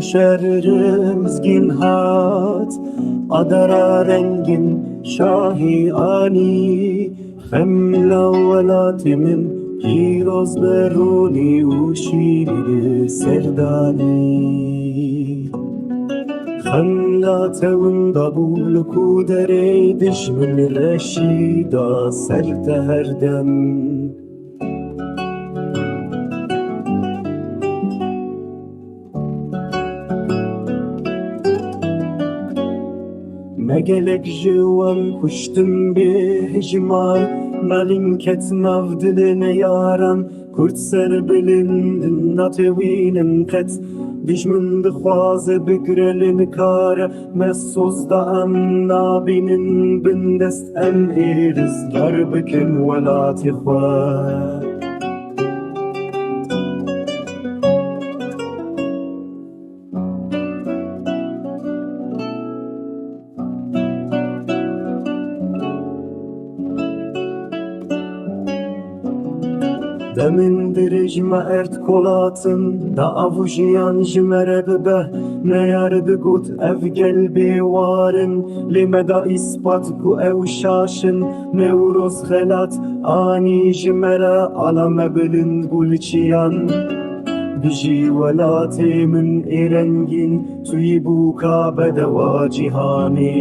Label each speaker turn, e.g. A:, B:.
A: شهرمزگین هات adara rengin şahi ani Femla velatimin Piroz beruni u şiiri serdani Femla tevunda buluku dere Dişmin reşida serte her dem Megelek jiwan kuştum bir hicman Malinket mavdiline yaran Kurt ser bilindin natevinim ket Dijmin dixwaze bigrelin kare Messoz da em nabinin bindest em êriz Dar bikin welatî xwe Demin direjme ert kolatın Da avujiyan jimere bibe Neyar bigut ev gelbi varın Lime da ispat ku ev şaşın Nevroz xelat ani jimere Alame bilin gulçiyan Biji velati min erengin Tüy bu kabe deva cihani